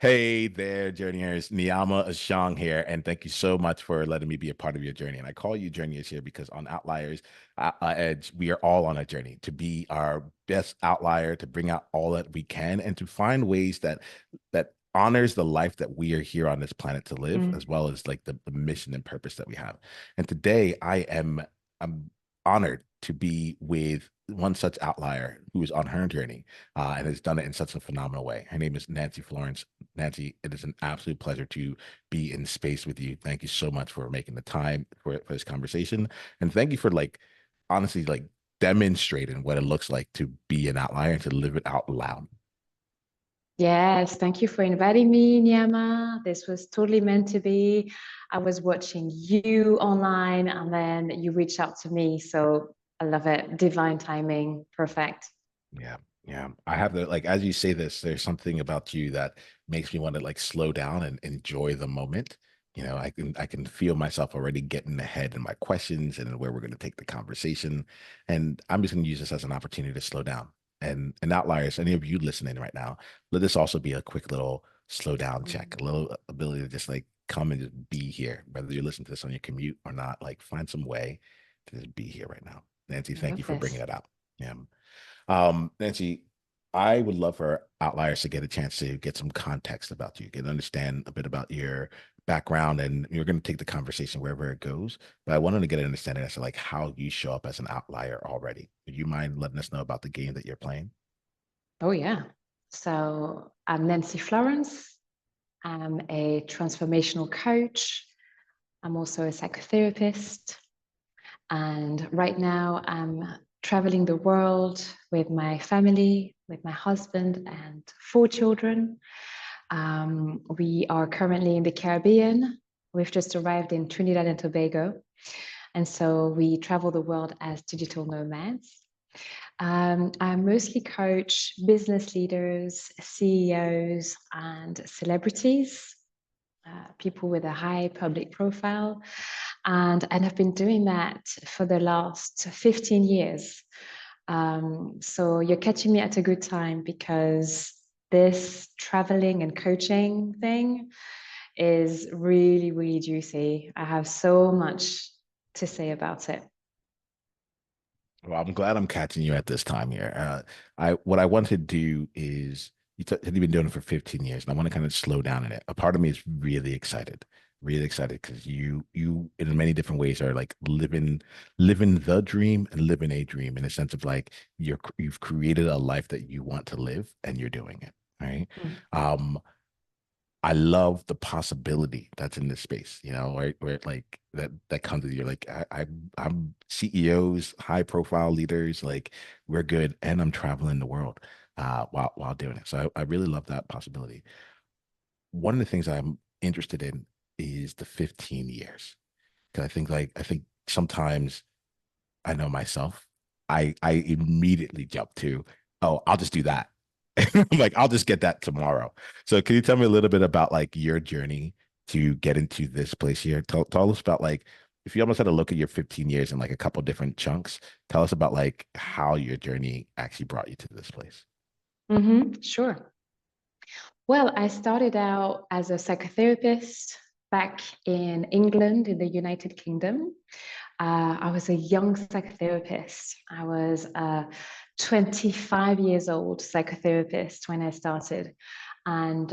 Hey there, journeyers. Niiamah Ashang here, and thank you so much for letting me be a part of your journey. And I call you journeyers here because on Outliers Edge, we are all on a journey to be our best outlier, to bring out all that we can, and to find ways that honors the life that we are here on this planet to live, Mm. as well as like the mission and purpose that we have. And today, I'm honored to be with one such outlier who is on her journey and has done it in such a phenomenal way. Her name is Nancy Florence. Nancy, it is an absolute pleasure to be in space with you. Thank you so much for making the time for this conversation. And thank you for honestly, demonstrating what it looks like to be an outlier and to live it out loud. Yes, thank you for inviting me, Niiamah. This was totally meant to be. I was watching you online and then you reached out to me. So I love it. Divine timing. Perfect. Yeah. Yeah. I have as you say this, there's something about you that makes me want to slow down and enjoy the moment. I can feel myself already getting ahead in my questions and where we're going to take the conversation. And I'm just going to use this as an opportunity to slow down. And outliers, any of you listening right now, let this also be a quick little slow down check, a little ability to just come and just be here, whether you're listening to this on your commute or not, find some way to just be here right now. Nancy, I thank you love for bringing this. it out. Yeah. Nancy, I would love for outliers to get a chance to get some context about you, get understand a bit about your background, and you're going to take the conversation wherever it goes. But I wanted to get an understanding as to how you show up as an outlier already. Would you mind letting us know about the game that you're playing? Oh, yeah. So I'm Nancy Florence. I'm a transformational coach. I'm also a psychotherapist. And right now, I'm traveling the world with my family, with my husband, and 4 children. We are currently in the Caribbean. We've just arrived in Trinidad and Tobago. And so we travel the world as digital nomads. I mostly coach business leaders, CEOs, and celebrities, people with a high public profile. And I've been doing that for the last 15 years. So you're catching me at a good time because this traveling and coaching thing is really, really juicy. I have so much to say about it. Well, I'm glad I'm catching you at this time here. I what I want to do is you've been doing it for 15 years, and I want to kind of slow down in it. A part of me is really excited because you in many different ways are living the dream and living a dream in a sense of you've created a life that you want to live and you're doing it. Right. Mm. Um, I love the possibility that's in this space, where that comes with you. I'm CEOs, high profile leaders, we're good, and I'm traveling the world while doing it. So I really love that possibility. One of the things I'm interested in is the 15 years. Because I think sometimes I know myself, I immediately jump to, oh, I'll just do that. I'm like, I'll just get that tomorrow. So can you tell me a little bit about your journey to get into this place here? Tell us about if you almost had to look at your 15 years in a couple different chunks, tell us about how your journey actually brought you to this place. Sure. Well, I started out as a psychotherapist back in England, in the United Kingdom. I was a young psychotherapist. I was 25 years old psychotherapist when I started. And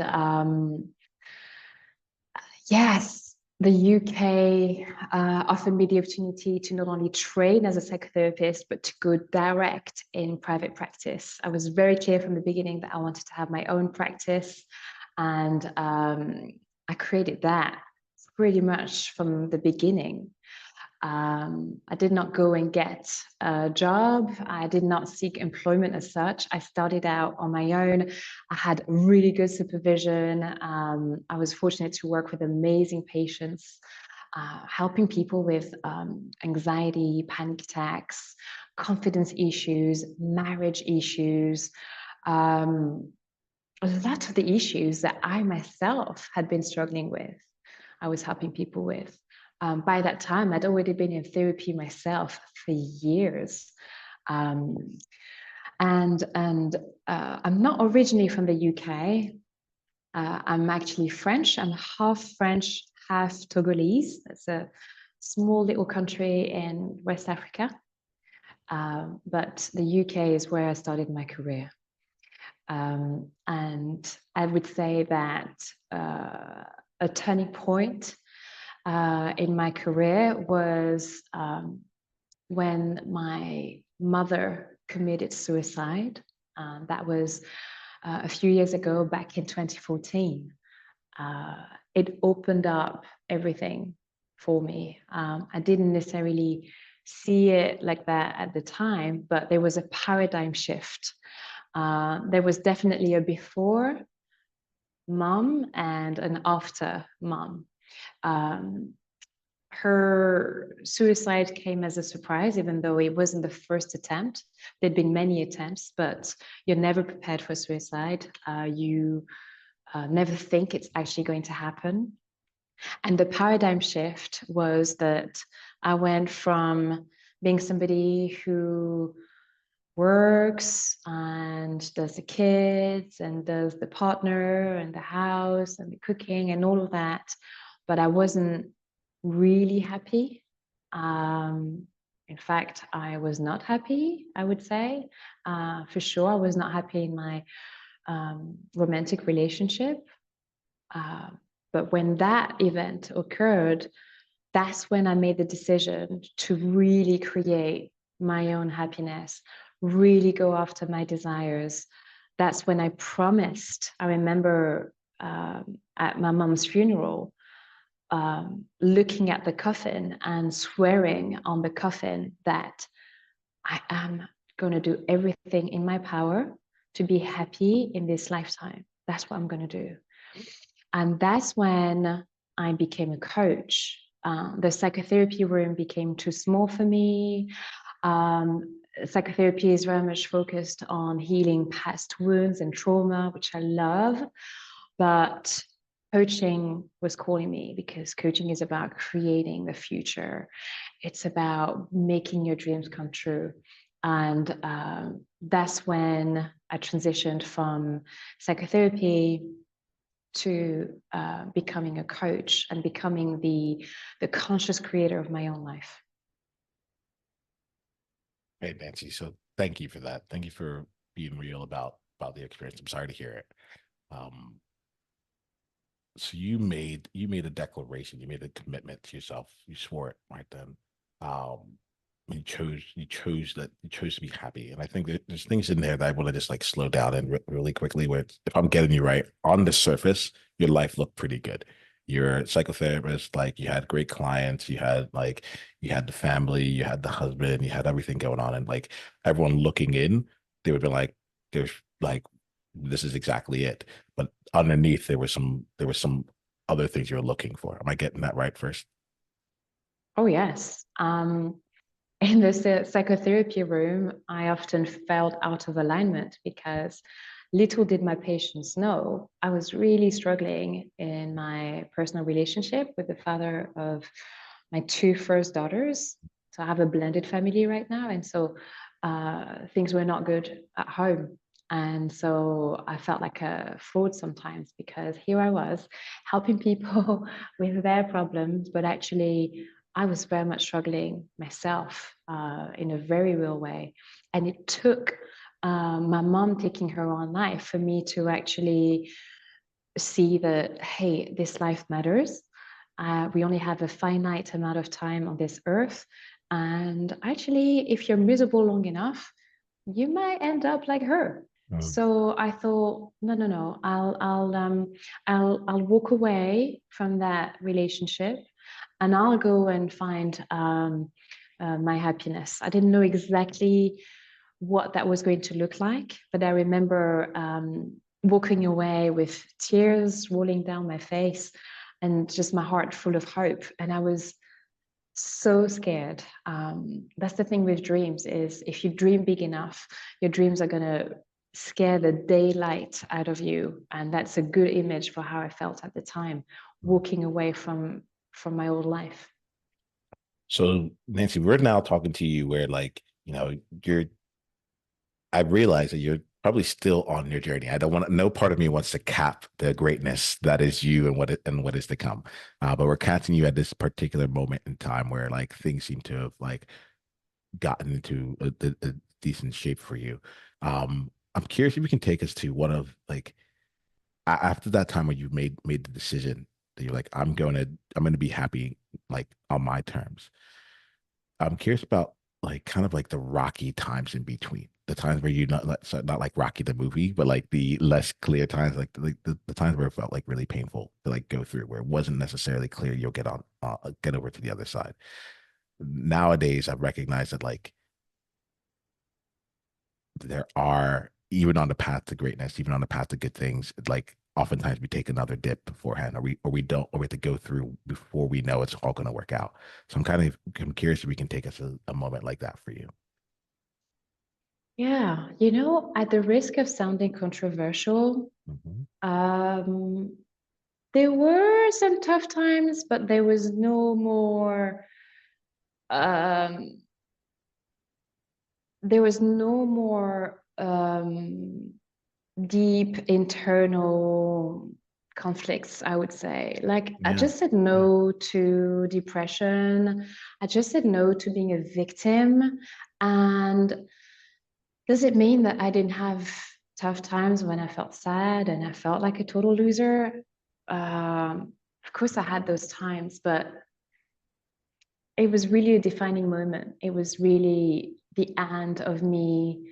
yes, the UK offered me the opportunity to not only train as a psychotherapist, but to go direct in private practice. I was very clear from the beginning that I wanted to have my own practice. And I created that pretty much from the beginning. I did not go and get a job. I did not seek employment as such. I started out on my own. I had really good supervision. I was fortunate to work with amazing patients, helping people with anxiety, panic attacks, confidence issues, marriage issues. Um, a lot of the issues that I myself had been struggling with, I was helping people with. By that time, I'd already been in therapy myself for years. Um, and I'm not originally from the UK. I'm actually French. I'm half French, half Togolese. It's a small little country in West Africa. But the UK is where I started my career. And I would say that a turning point in my career was when my mother committed suicide. That was a few years ago, back in 2014. Uh, it opened up everything for me. I didn't necessarily see it like that at the time, but there was a paradigm shift. There was definitely a before mom and an after mom. Um, her suicide came as a surprise, even though it wasn't the first attempt. There'd been many attempts, but you're never prepared for suicide. You never think it's actually going to happen. And the paradigm shift was that I went from being somebody who works and does the kids and does the partner and the house and the cooking and all of that, but I wasn't really happy. In fact, I was not happy, I would say. For sure, I was not happy in my romantic relationship. Uh, but when that event occurred, that's when I made the decision to really create my own happiness, really go after my desires. That's when I promised. I remember at my mom's funeral, looking at the coffin and swearing on the coffin that I am going to do everything in my power to be happy in this lifetime. That's what I'm going to do. And that's when I became a coach. The psychotherapy room became too small for me. Psychotherapy is very much focused on healing past wounds and trauma, which I love. But coaching was calling me because coaching is about creating the future. It's about making your dreams come true. And that's when I transitioned from psychotherapy to becoming a coach and becoming the conscious creator of my own life. Hey, Nancy. So thank you for that. Thank you for being real about the experience. I'm sorry to hear it. Um, so you made a declaration, you made a commitment to yourself. You swore it right then. Um, you chose to be happy. And I think that there's things in there that I want to just like slow down and really quickly. Where if I'm getting you right, on the surface, your life looked pretty good. You're a psychotherapist, like you had great clients, you had the family, you had the husband, you had everything going on, and like everyone looking in, they would be like, there's like this is exactly it. But underneath there was some other things you were looking for. Am I getting that right first? Oh, yes. In the psychotherapy room, I often felt out of alignment because little did my patients know I was really struggling in my personal relationship with the father of my two first daughters. So I have a blended family right now. And so things were not good at home. And so I felt like a fraud sometimes because here I was helping people with their problems, but actually I was very much struggling myself in a very real way. And it took my mom taking her own life for me to actually see that, hey, this life matters. We only have a finite amount of time on this earth. And actually, if you're miserable long enough, you might end up like her. Mm. So I thought, no, no, no. I'll walk away from that relationship, and I'll go and find my happiness. I didn't know exactly what that was going to look like, but I remember walking away with tears rolling down my face and just my heart full of hope. And I was so scared. That's the thing with dreams is if you dream big enough, your dreams are going to scare the daylight out of you. And that's a good image for how I felt at the time, walking away from my old life. So Nancy, we're now talking to you where you're I realize that probably still on your journey. I don't want no part of me wants to cap the greatness that is you and what is to come. But we're catching you at this particular moment in time where like things seem to have like gotten into a decent shape for you. I'm curious if you can take us to one of like after that time when you made the decision that you're like, I'm gonna be happy like on my terms. I'm curious about like kind of like the rocky times in between. The times where you not like so not like Rocky the movie, but like the less clear times, like the times where it felt like really painful to like go through, where it wasn't necessarily clear you'll get over to the other side. Nowadays, I've recognized that like there are even on the path to greatness, even on the path to good things, like oftentimes we take another dip beforehand, or we don't, or we have to go through before we know it's all going to work out. So I'm curious if we can take us a moment like that for you. Yeah, at the risk of sounding controversial, Mhm. um, there were some tough times, but um, there was no more deep internal conflicts, I would say. Like, I Yeah. just said Yeah. no to depression. I just said no to being a victim. And does it mean that I didn't have tough times when I felt sad and I felt like a total loser? Of course, I had those times, but it was really a defining moment. It was really the end of me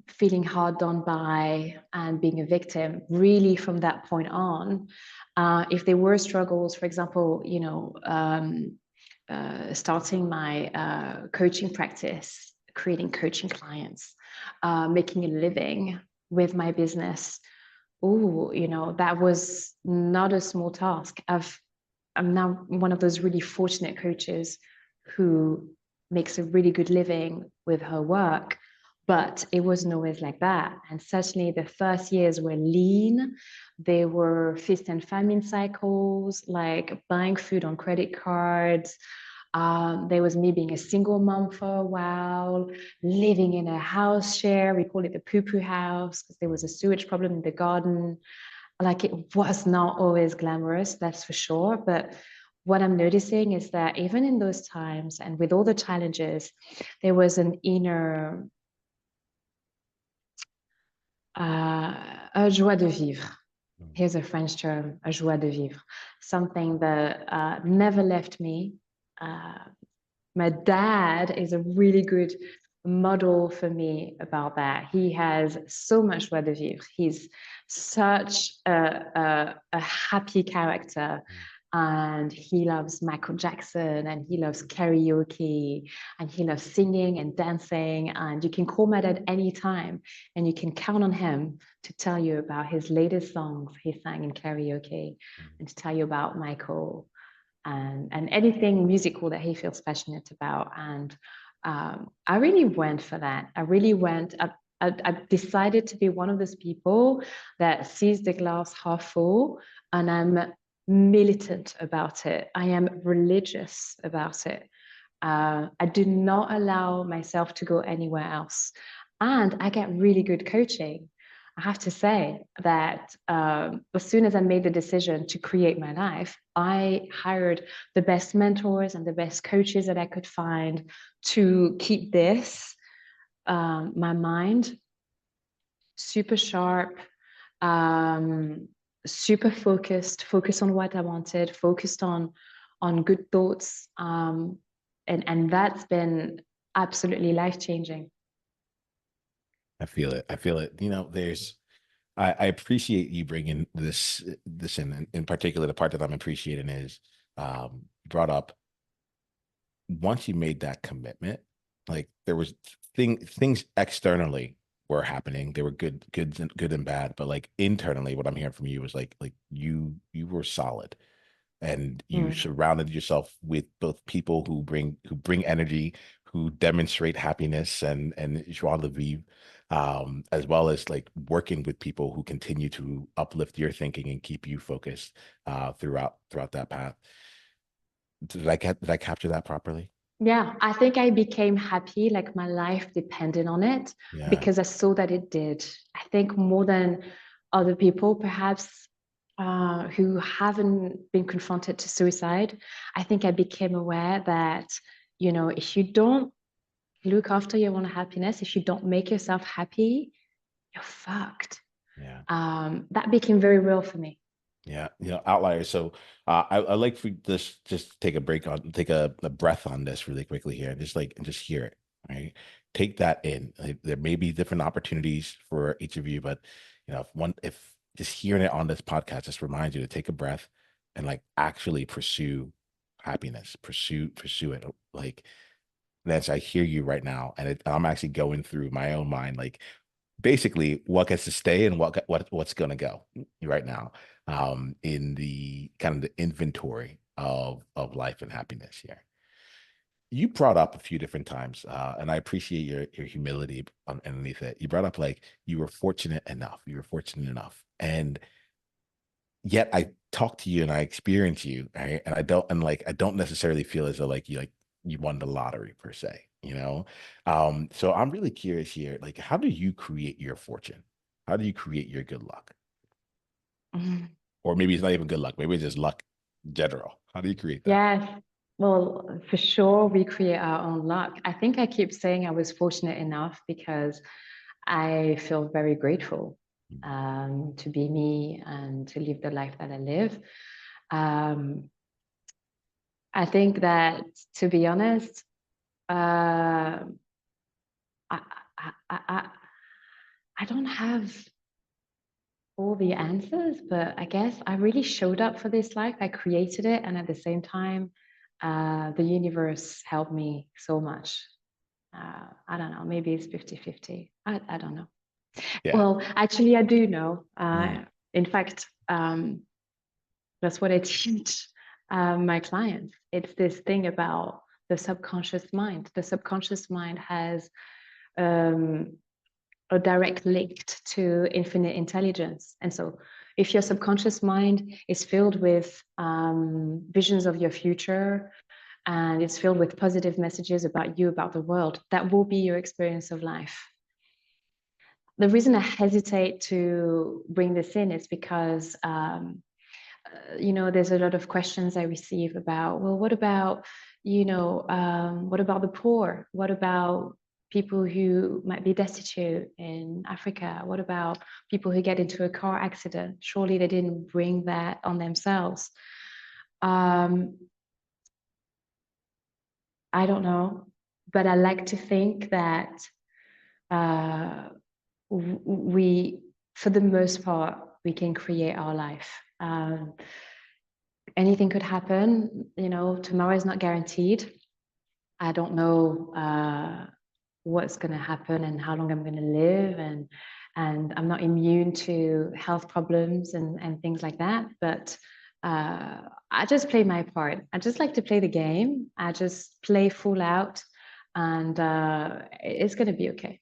feeling hard done by and being a victim. Really, from that point on, if there were struggles, for example, starting my coaching practice, creating coaching clients, making a living with my business. Oh, that was not a small task. I'm now one of those really fortunate coaches who makes a really good living with her work, but it wasn't always like that. And certainly the first years were lean. There were feast and famine cycles, like buying food on credit cards. There was me being a single mom for a while, living in a house share. We call it the poo poo house because there was a sewage problem in the garden. Like, it was not always glamorous, that's for sure. But what I'm noticing is that even in those times and with all the challenges, there was an inner a joie de vivre. Here's a French term, a joie de vivre, something that never left me. Uh, my dad is a really good model for me about that. He has so much joie de vivre. He's such a happy character. And he loves Michael Jackson and he loves karaoke and he loves singing and dancing. And you can call my dad anytime and you can count on him to tell you about his latest songs he sang in karaoke and to tell you about Michael and anything musical that he feels passionate about. And I really went for that. I really went. I decided to be one of those people that sees the glass half full, and I'm militant about it. I am religious about it. I do not allow myself to go anywhere else. And I get really good coaching. I have to say that as soon as I made the decision to create my life, I hired the best mentors and the best coaches that I could find to keep my mind super sharp, um, super focused on what I wanted, focused on good thoughts, and that's been absolutely life changing. I feel it. I feel it. I appreciate you bringing this in particular. The part that I'm appreciating is brought up once you made that commitment, like there was things externally were happening. They were good and bad, but like internally, what I'm hearing from you was like you were solid and you Mm. surrounded yourself with both people who bring energy, who demonstrate happiness and joie de vivre, as well as like working with people who continue to uplift your thinking and keep you focused throughout that path. Did I capture that properly? Yeah, I think I became happy, like my life depended on it Yeah. because I saw that it did. I think more than other people, perhaps, who haven't been confronted to suicide, I think I became aware that, if you don't look after your own happiness, if you don't make yourself happy, you're fucked. Yeah. That became very real for me. Yeah, outliers. So I like for this just take a break on take a breath on this really quickly here and just hear it. Right. Take that in. Like, there may be different opportunities for each of you, but if just hearing it on this podcast just reminds you to take a breath and like actually pursue happiness, pursue it. Like Nancy, I hear you right now, and I'm actually going through my own mind, like basically what gets to stay and what's going to go right now in the kind of the inventory of life and happiness here. You brought up a few different times, and I appreciate your humility underneath it. You brought up like you were fortunate enough, and yet I talk to you and I experience you, right? And I don't necessarily feel as though like you won the lottery per se, you know? So I'm really curious here, like how do you create your fortune? How do you create your good luck? Mhm. Or maybe it's not even good luck, maybe it's just luck in general. How do you create that? Yes. Well, for sure, we create our own luck. I think I keep saying I was fortunate enough because I feel very grateful to be me and to live the life that I live. Um, I think that, to be honest, uh, I, I, I don't have all the answers, but I guess I really showed up for this life. I created it. And at the same time, the universe helped me so much. I don't know, maybe it's 50-50. I don't know. Yeah. Well, actually, I do know. Mm. In fact, that's what I teach my clients. It's this thing about the subconscious mind. The subconscious mind has um, a direct link to infinite intelligence. And so, if your subconscious mind is filled with visions of your future and it's filled with positive messages about you, about the world, that will be your experience of life. The reason I hesitate to bring this in is because there's a lot of questions I receive about, well, what about the poor? What about people who might be destitute in Africa? What about people who get into a car accident? Surely they didn't bring that on themselves. Um, I don't know, but I like to think that uh, we, for the most part, we can create our life. Anything could happen. Tomorrow is not guaranteed. I don't know what's going to happen and how long I'm going to live, and I'm not immune to health problems and things like that. But I just play my part. I just like to play the game. I just play full out, and it's going to be okay.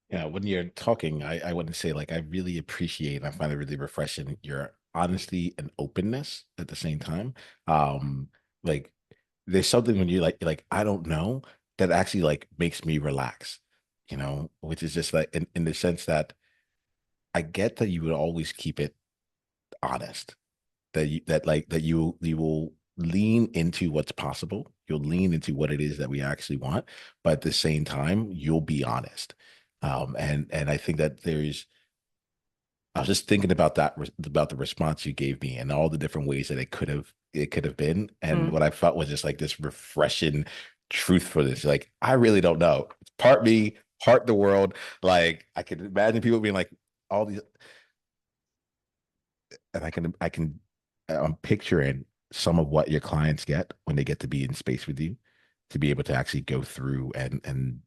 Yeah, when you're talking, I want to say like I really appreciate and I find it really refreshing your honesty and openness at the same time. Like there's something when you're like I don't know that actually like makes me relax, which is just like in the sense that I get that you would always keep it honest, that you will lean into what's possible, you'll lean into what it is that we actually want, but at the same time, you'll be honest. And I think that I was just thinking about about the response you gave me and all the different ways that it could have been. And what Mm. I felt was just like this refreshing truth for this. Like, I really don't know. It's part me, part the world. Like I can imagine people being like all these, and I'm picturing some of what your clients get when they get to be in space with you, to be able to actually go through and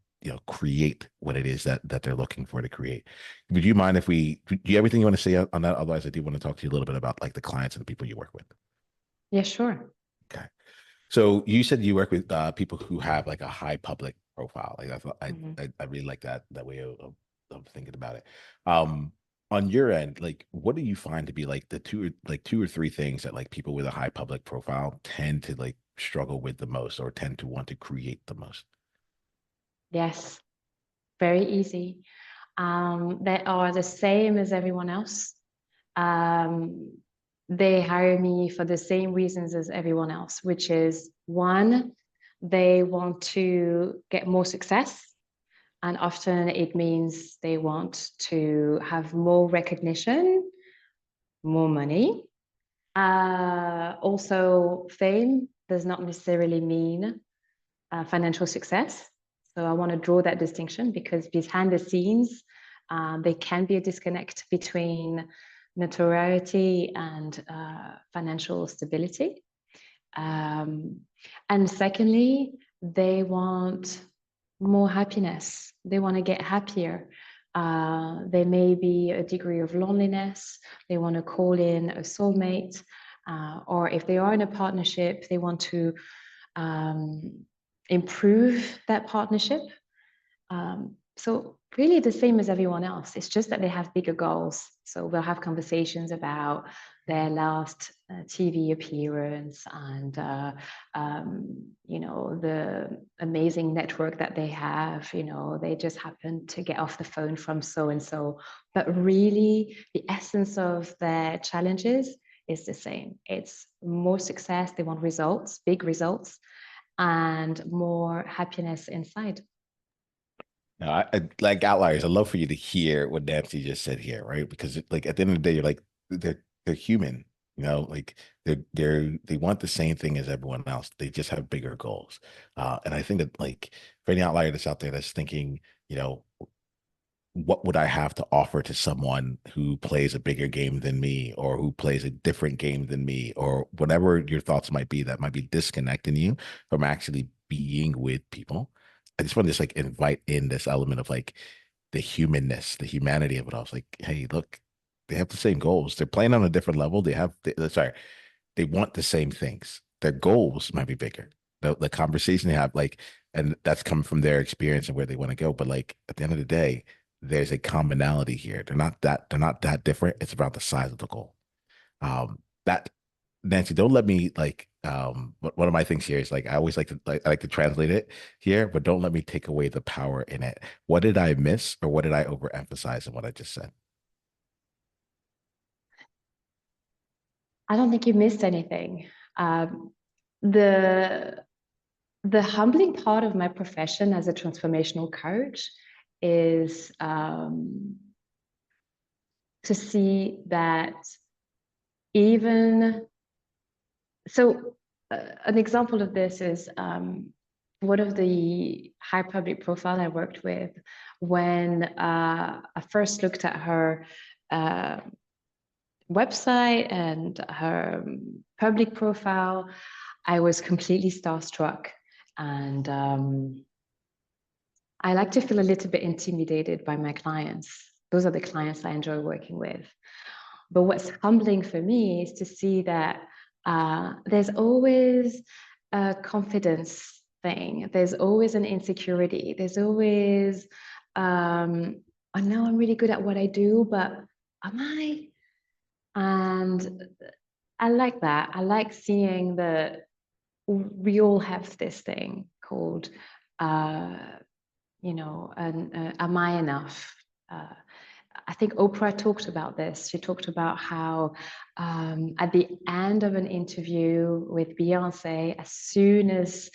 create what it is that they're looking for to create. Would you mind if do you have anything you want to say on that? Otherwise, I do want to talk to you a little bit about like the clients and the people you work with. Yeah, sure. Okay. So you said you work with people who have like a high public profile. Like I thought, Mhm. I really like that way of thinking about it. Um, on your end, like what do you find to be like the two or three things that like people with a high public profile tend to like struggle with the most or tend to want to create the most? Yes, very easy. They are the same as everyone else. Um, they hire me for the same reasons as everyone else, which is one, they want to get more success. And often it means they want to have more recognition, more money. Also, fame does not necessarily mean financial success. So I want to draw that distinction because behind the scenes, there can be a disconnect between notoriety and financial stability. Um, and secondly, they want more happiness. They want to get happier. There may be a degree of loneliness. They want to call in a soulmate. Or if they are in a partnership, they want to um, improve that partnership. So really the same as everyone else. It's just that they have bigger goals. So we'll have conversations about their last TV appearance and the amazing network that they have. They just happen to get off the phone from so and so. But really, the essence of their challenges is the same. It's more success. They want results, big results, and more happiness inside. No, like outliers. I'd love for you to hear what Nancy just said here, right? Because like at the end of the day, you're like they're human, like they want the same thing as everyone else. They just have bigger goals. And I think that like for any outlier that's out there that's thinking, you know, what would I have to offer to someone who plays a bigger game than me or who plays a different game than me or whatever your thoughts might be that might be disconnecting you from actually being with people. I just want to just like invite in this element of like the humanness, the humanity of it all. It's like, hey, look, they have the same goals. They're playing on a different level. Sorry, they want the same things. Their goals might be bigger. The conversation they have, like, and that's coming from their experience and where they want to go. But like at the end of the day, there's a commonality here. They're not that different. It's about the size of the goal. That Nancy, don't let me like one of my things here is like I always like to translate it here, but don't let me take away the power in it. What did I miss or what did I overemphasize in what I just said? I don't think you missed anything. The the humbling part of my profession as a transformational coach is to see that even so an example of this is one of the high public profile I worked with when I first looked at her uh, website and her public profile, I was completely starstruck. And I like to feel a little bit intimidated by my clients. Those are the clients I enjoy working with. But what's humbling for me is to see that there's always a confidence thing, there's always an insecurity, there's always, I know I'm really good at what I do, but am I? And I like that. I like seeing that we all have this thing called, uh, am I enough? Uh, I think Oprah talked about this. She talked about how at the end of an interview with Beyonce, as soon as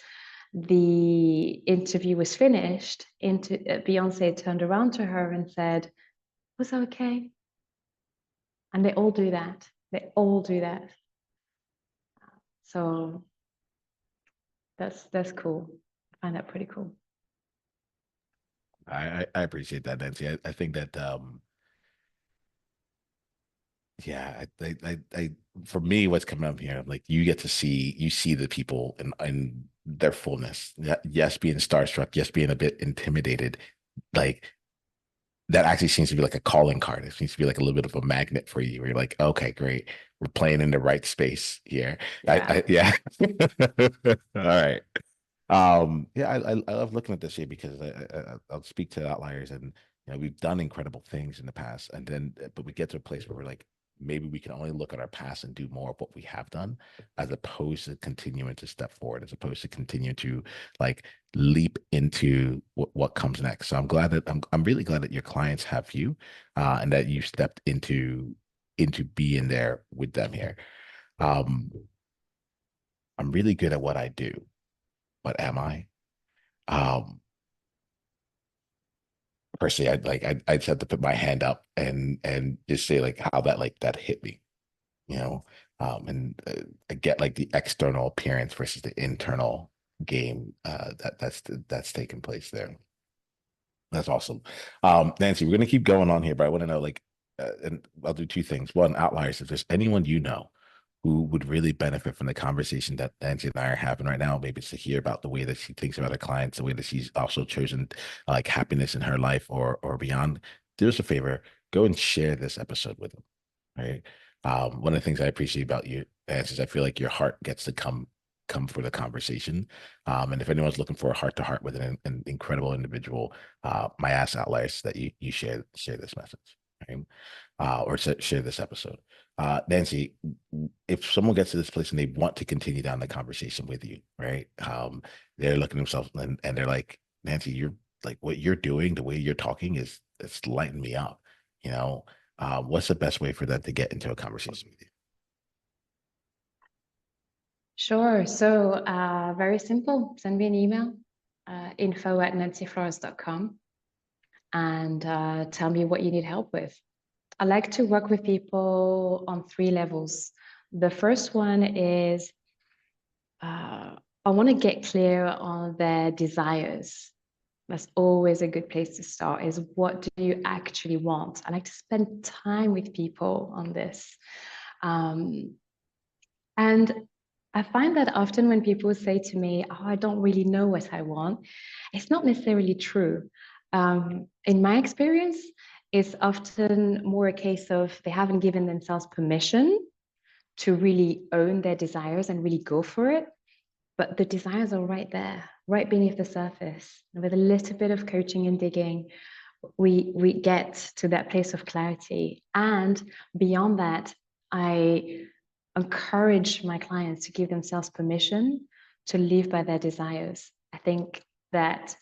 the interview was finished, Beyonce turned around to her and said, "Was that okay?" And they all do that. They all do that. So that's cool. I find that pretty cool. I appreciate that, Nancy. I think that yeah, for me, what's coming up here, like you see the people in their fullness. Yes, being starstruck, yes, being a bit intimidated, like that actually seems to be like a calling card. It seems to be like a little bit of a magnet for you. Where you're like, okay, great, we're playing in the right space here. Yeah. Yeah. All right. Yeah, I love looking at this here because I'll speak to outliers and we've done incredible things in the past, and then but we get to a place where we're like, maybe we can only look at our past and do more of what we have done, as opposed to continuing to step forward, as opposed to continue to like leap into what comes next. So I'm really glad that your clients have you, and that you stepped into being there with them here. Um, I'm really good at what I do, but am I? Um, Personally, I just have to put my hand up and just say like how that hit me, you know, and I get like the external appearance versus the internal game that's taking place there. That's awesome. Nancy, we're gonna keep going on here, but I want to know and I'll do two things. One, outliers. If there's anyone you know who would really benefit from the conversation that Nancy and I are having right now, maybe it's to hear about the way that she thinks about her clients, the way that she's also chosen like happiness in her life or beyond. Do us a favor, go and share this episode with them. Right. One of the things I appreciate about you, Nancy, is I feel like your heart gets to come for the conversation. And if anyone's looking for a heart to heart with an incredible individual, my ass outliers that you share this message, right? Or share this episode. Nancy, if someone gets to this place and they want to continue down the conversation with you, right? They're looking at themselves and they're like, Nancy, you're like what you're doing, the way you're talking is it's lighting me up, you know. What's the best way for them to get into a conversation with you? Sure. So very simple. Send me an email, info@nancyflorence.com, and tell me what you need help with. I like to work with people on three levels. The first one is I want to get clear on their desires. That's always a good place to start, is what do you actually want? I like to spend time with people on this. Um, and I find that often when people say to me, oh, I don't really know what I want, it's not necessarily true. In my experience, it's often more a case of they haven't given themselves permission to really own their desires and really go for it. But the desires are right there, right beneath the surface. And with a little bit of coaching and digging, we get to that place of clarity. And beyond that, I encourage my clients to give themselves permission to live by their desires. I think that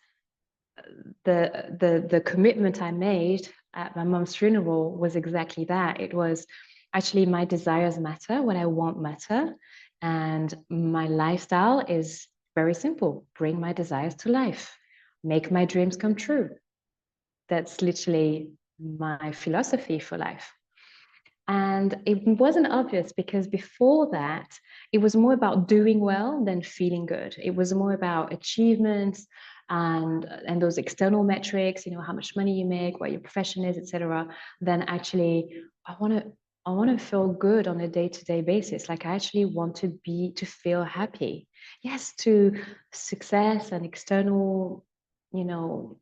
the commitment I made at my mom's funeral was exactly that. It was actually my desires matter, what I want matter, and my lifestyle is very simple: bring my desires to life, make my dreams come true. That's literally my philosophy for life. And it wasn't obvious because before that, it was more about doing well than feeling good. It was more about achievements and those external metrics, you know, how much money you make, what your profession is, etc. Than actually, I want to feel good on a day-to-day basis. Like I actually want to feel happy. Yes, to success and external, you know,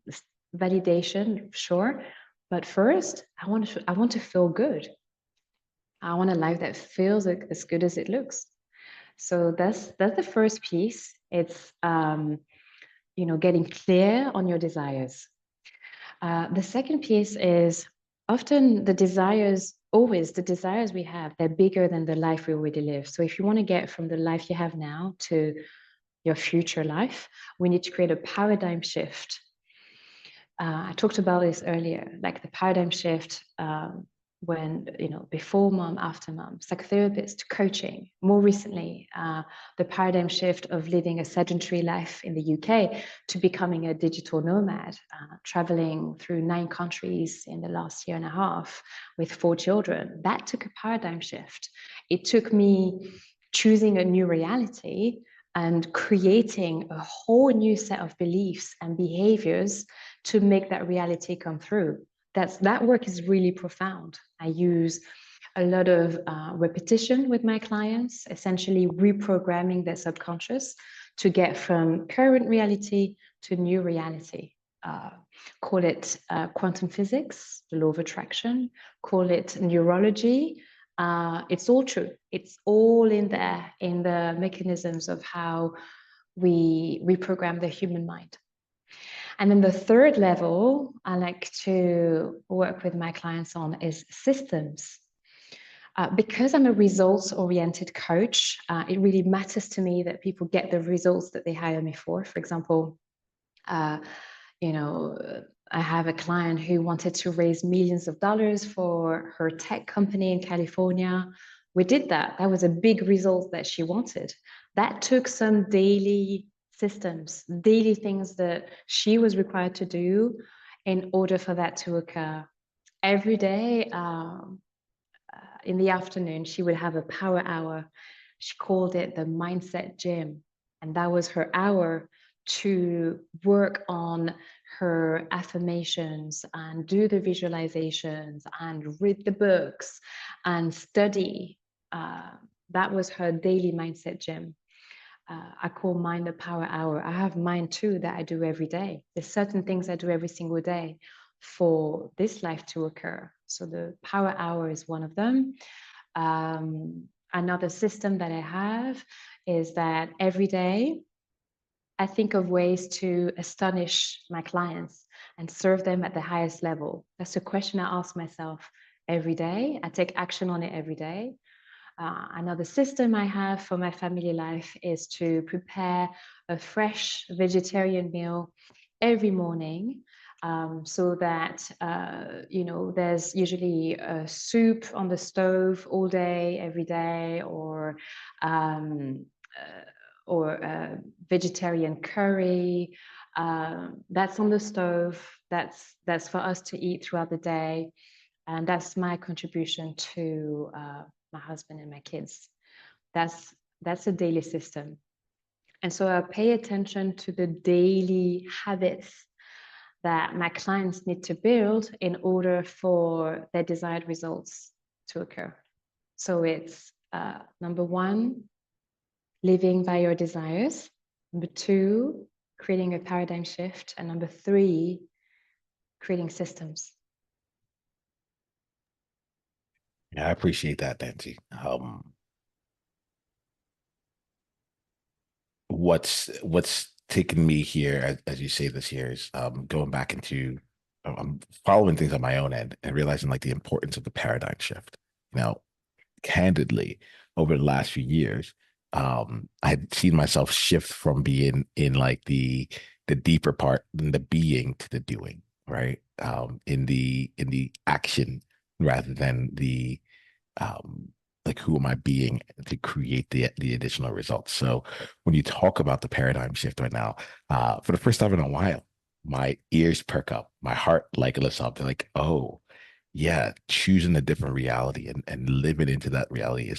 validation, sure. But first, I want to feel good. I want a life that feels as good as it looks. So that's the first piece. It's getting clear on your desires. The second piece is often always the desires we have, they're bigger than the life we already live. So if you want to get from the life you have now to your future life, we need to create a paradigm shift. I talked about this earlier, like the paradigm shift when, before mom, after mom, psychotherapist, coaching. More recently, the paradigm shift of living a sedentary life in the UK to becoming a digital nomad, traveling through 9 countries in the last year and a half with 4 children. That took a paradigm shift. It took me choosing a new reality and creating a whole new set of beliefs and behaviors to make that reality come through. That work is really profound. I use a lot of repetition with my clients, essentially reprogramming their subconscious to get from current reality to new reality. Call it quantum physics, the law of attraction, call it neurology. It's all true. It's all in there in the mechanisms of how we reprogram the human mind. And then the third level I like to work with my clients on is systems. Because I'm a results-oriented coach, it really matters to me that people get the results that they hire me for. For example, uh, you know, I have a client who wanted to raise millions of dollars for her tech company in California. We did that. That was a big result that she wanted. That took some daily systems, daily things that she was required to do in order for that to occur. Every day, in the afternoon, she would have a power hour. She called it the mindset gym. And that was her hour to work on her affirmations and do the visualizations and read the books and study. Uh, that was her daily mindset gym. I call mine the power hour. I have mine too that I do every day. There's certain things I do every single day for this life to occur. So the power hour is one of them. Another system that I have is that every day I think of ways to astonish my clients and serve them at the highest level. That's a question I ask myself every day. I take action on it every day. Another system I have for my family life is to prepare a fresh vegetarian meal every morning, so that there's usually a soup on the stove all day, every day, um, or a vegetarian curry that's on the stove. That's for us to eat throughout the day, and that's my contribution to my husband and my kids. That's a daily system. And so I pay attention to the daily habits that my clients need to build in order for their desired results to occur. So it's number one, living by your desires. Number two, creating a paradigm shift. And number three, creating systems. Yeah, I appreciate that, Nancy. What's taken me here, as you say this year, is going back into I'm following things on my own end and realizing like the importance of the paradigm shift. You know, candidly, over the last few years, I had seen myself shift from being in like the deeper part in the being to the doing, right? In the action rather than the um like who am I being to create the additional results. So when you talk about the paradigm shift right now, for the first time in a while, my ears perk up, my heart like lifts up. They're like, oh yeah, choosing a different reality and living into that reality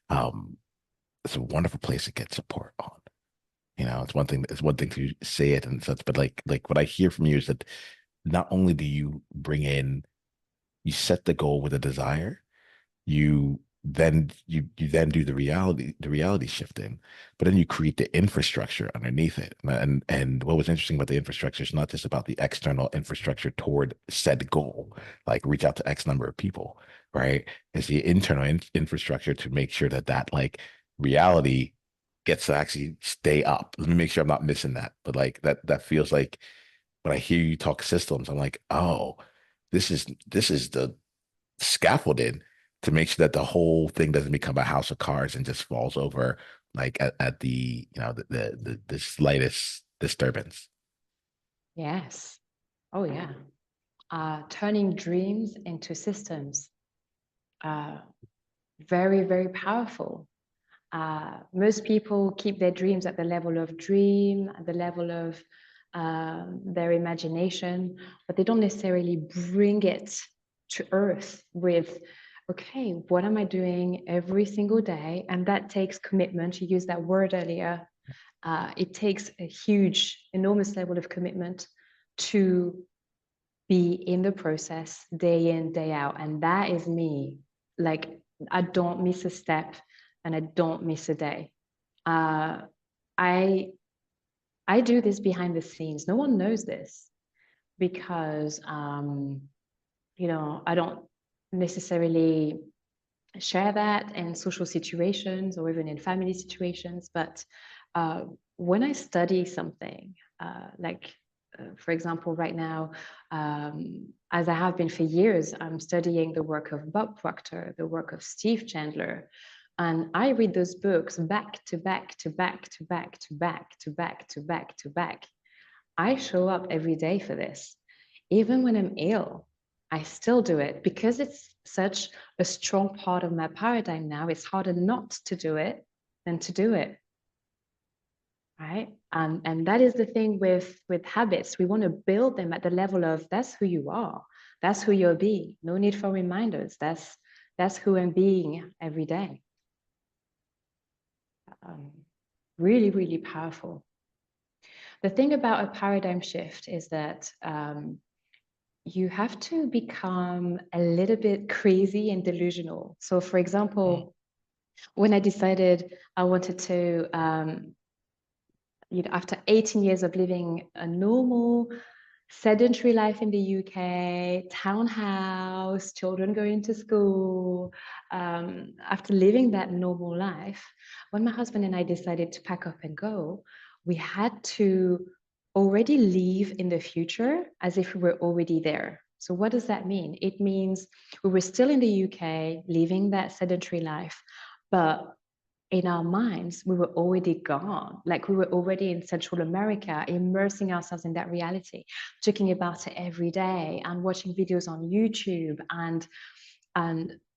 um it's a wonderful place to get support on. You know, it's one thing to say it and such, but like what I hear from you is that not only do you bring in, you set the goal with a desire, you then do the reality shifting, but then you create the infrastructure underneath it. And what was interesting about the infrastructure is not just about the external infrastructure toward said goal, like reach out to X number of people, right? It's the internal infrastructure to make sure that like reality gets to actually stay up. Let me make sure I'm not missing that. But like that feels like when I hear you talk systems, I'm like, oh, this is the scaffolded to make sure that the whole thing doesn't become a house of cards and just falls over like at the the slightest disturbance. Yes. Oh, yeah. Turning dreams into systems. Uh, very, very powerful. Most people keep their dreams at the level of dream, at the level of their imagination, but they don't necessarily bring it to earth with, okay, what am I doing every single day? And that takes commitment. You used that word earlier. It takes a huge, enormous level of commitment to be in the process day in, day out. And that is me. Like, I don't miss a step and I don't miss a day. Uh, I I do this behind the scenes. No one knows this because I don't necessarily share that in social situations or even in family situations. But when I study something, like for example, right now, as I have been for years, I'm studying the work of Bob Proctor, the work of Steve Chandler. And I read those books back to back to back to back to back to back to back to back. I show up every day for this. Even when I'm ill, I still do it because it's such a strong part of my paradigm now. It's harder not to do it than to do it. Right. And that is the thing with habits. We want to build them at the level of that's who you are. That's who you're being. No need for reminders. That's who I'm being every day. Um, really, really powerful. The thing about a paradigm shift is that you have to become a little bit crazy and delusional. So, for example, when I decided I wanted to after 18 years of living a normal sedentary life in the UK, townhouse, children going to school, after living that normal life, when my husband and I decided to pack up and go, we had to already leave in the future as if we were already there. So what does that mean? It means we were still in the UK, living that sedentary life, but in our minds, we were already gone. Like we were already in Central America, immersing ourselves in that reality, talking about it every day and watching videos on YouTube.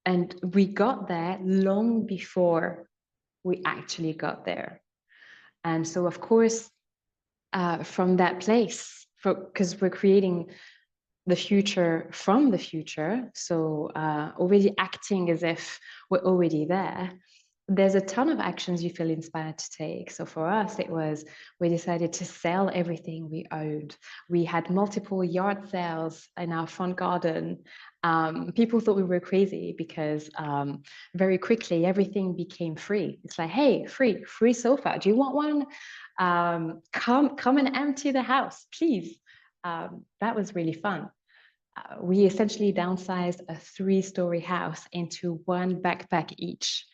And we got there long before we actually got there. And so, of course, from that place, because we're creating the future from the future, so already acting as if we're already there, there's a ton of actions you feel inspired to take. So for us, it was we decided to sell everything we owned. We had multiple yard sales in our front garden. People thought we were crazy because very quickly everything became free. It's like, hey, free sofa. Do you want one? Come and empty the house, please. That was really fun. We essentially downsized a 3-story house into one backpack each.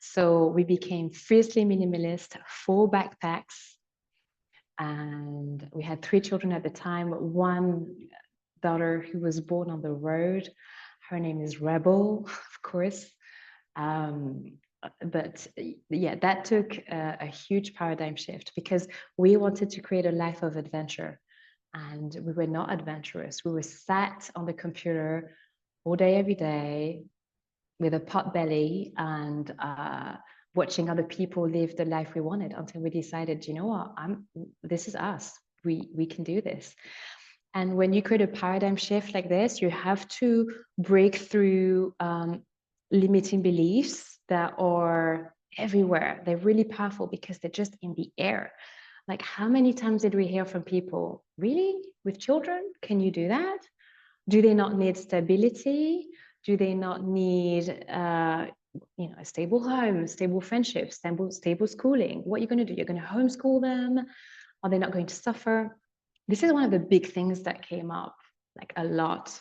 So we became fiercely minimalist, 4 backpacks, and we had 3 children at the time. One daughter who was born on the road. Her name is Rebel, of course. But yeah, that took a huge paradigm shift because we wanted to create a life of adventure. And we were not adventurous. We were sat on the computer all day, every day, with a pot belly and watching other people live the life we wanted until we decided, you know what, this is us. We can do this. And when you create a paradigm shift like this, you have to break through limiting beliefs that are everywhere. They're really powerful because they're just in the air. Like, how many times did we hear from people, really? With children? Can you do that? Do they not need stability? Do they not need a stable home, stable friendships, stable schooling? What are you going to do? You're going to homeschool them? Are they not going to suffer? This is one of the big things that came up, like a lot.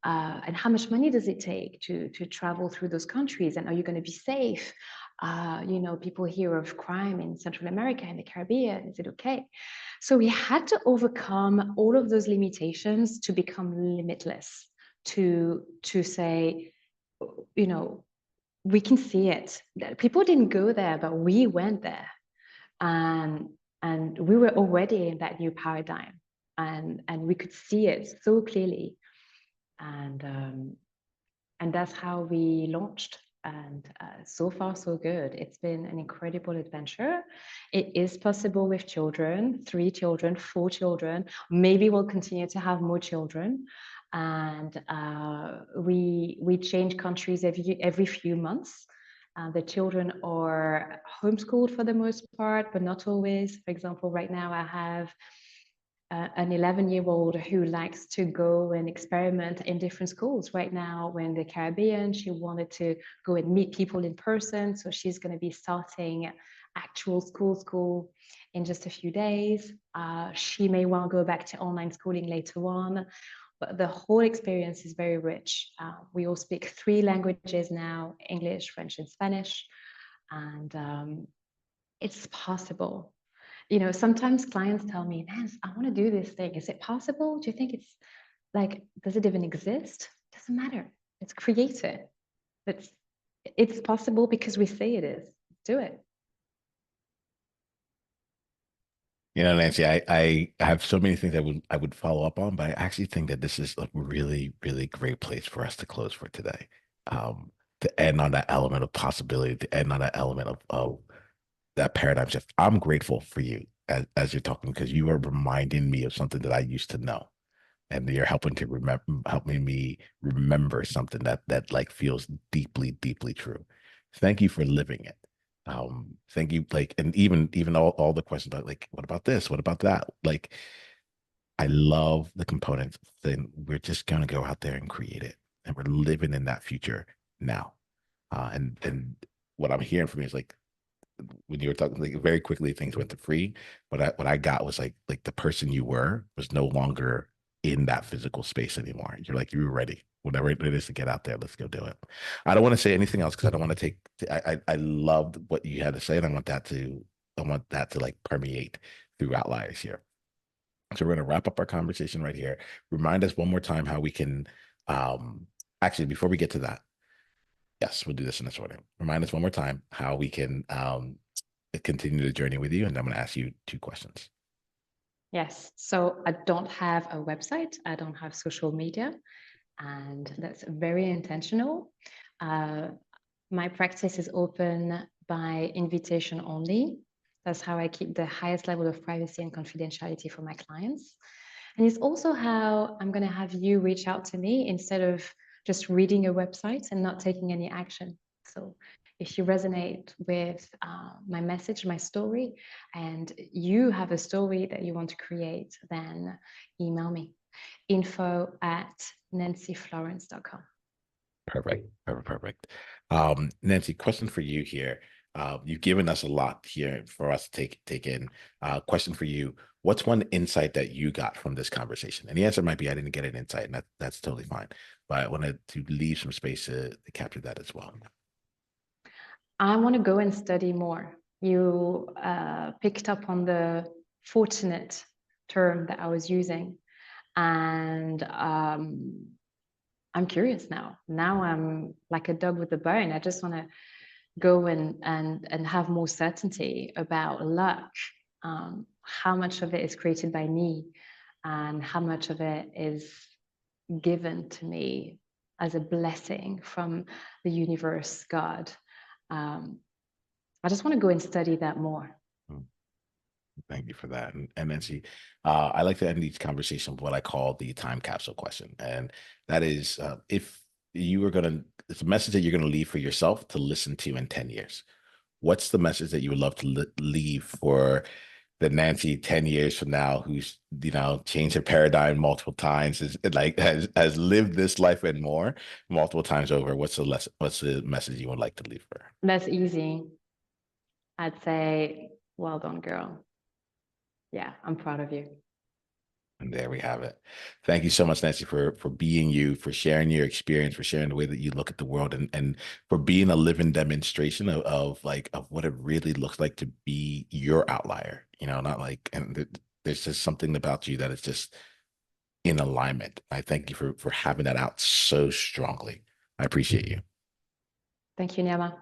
And how much money does it take to travel through those countries? And are you going to be safe? People hear of crime in Central America and the Caribbean. Is it okay? So we had to overcome all of those limitations to become limitless, to say, we can see it. People didn't go there, but we went there. And we were already in that new paradigm. And we could see it so clearly. And that's how we launched. And so far, so good. It's been an incredible adventure. It is possible with children, 3 children, 4 children. Maybe we'll continue to have more children. And we change countries every few months. The children are homeschooled for the most part, but not always. For example, right now I have an 11-year-old who likes to go and experiment in different schools. Right now, we're in the Caribbean. She wanted to go and meet people in person. So she's going to be starting actual school in just a few days. She may well go back to online schooling later on. But the whole experience is very rich. We all speak 3 languages now, English, French, and Spanish. And it's possible. Sometimes clients tell me, Nance, I want to do this thing. Is it possible? Do you think it's like, does it even exist? Doesn't matter. Let's create it. It's it's possible because we say it is. Do it. Nancy, I have so many things I would follow up on, but I actually think that this is a really, really great place for us to close for today. To end on that element of possibility, to end on that element of that paradigm shift. I'm grateful for you as you're talking because you are reminding me of something that I used to know. And you're helping to remember, helping me remember something that like feels deeply, deeply true. Thank you for living it. Thank you, like, and even all the questions about like, what about this? What about that? Like, I love the components. Then we're just gonna go out there and create it, and we're living in that future now. And what I'm hearing from you is like when you were talking like very quickly things went to free, but what I got was like the person you were was no longer in that physical space anymore. You're like you were ready, whatever it is to get out there, let's go do it. I don't want to say anything else because I don't want to take I loved what you had to say, and I want that to like permeate through outliers here. So we're going to wrap up our conversation right here. Remind us one more time how we can actually before we get to that. Yes, we'll do this in this order. Remind us one more time how we can continue the journey with you, and I'm going to ask you two questions. Yes. So I don't have a website. I don't have social media, and that's very intentional. Uh, my practice is open by invitation only. That's how I keep the highest level of privacy and confidentiality for my clients. And it's also how I'm going to have you reach out to me instead of just reading a website and not taking any action. So if you resonate with my message, my story, and you have a story that you want to create, then email me info@nancyflorence.com. Perfect, perfect, perfect. Nancy, question for you here. You've given us a lot here for us to take in. Question for you: what's one insight that you got from this conversation? And the answer might be I didn't get an insight, and that's totally fine. But I wanted to leave some space to capture that as well. I want to go and study more. You picked up on the fortunate term that I was using, and I'm curious now. Now I'm like a dog with a bone. I just want to go and have more certainty about luck. How much of it is created by me, and how much of it is given to me as a blessing from the universe, God. Um, I just want to go and study that more. Mm. Thank you for that. And Nancy, I like to end each conversation with what I call the time capsule question. And that is if you were going to, it's a message that you're going to leave for yourself to listen to in 10 years. What's the message that you would love to leave for the Nancy 10 years from now who's, changed her paradigm multiple times, is like has lived this life and more multiple times over? What's the message you would like to leave for her? That's easy. I'd say, well done, girl. Yeah, I'm proud of you. And there we have it. Thank you so much, Nancy, for being you, for sharing your experience, for sharing the way that you look at the world, and for being a living demonstration of what it really looks like to be your outlier. Not like there's just something about you that is just in alignment. I thank you for having that out so strongly. I appreciate you. Thank you, Niiamah.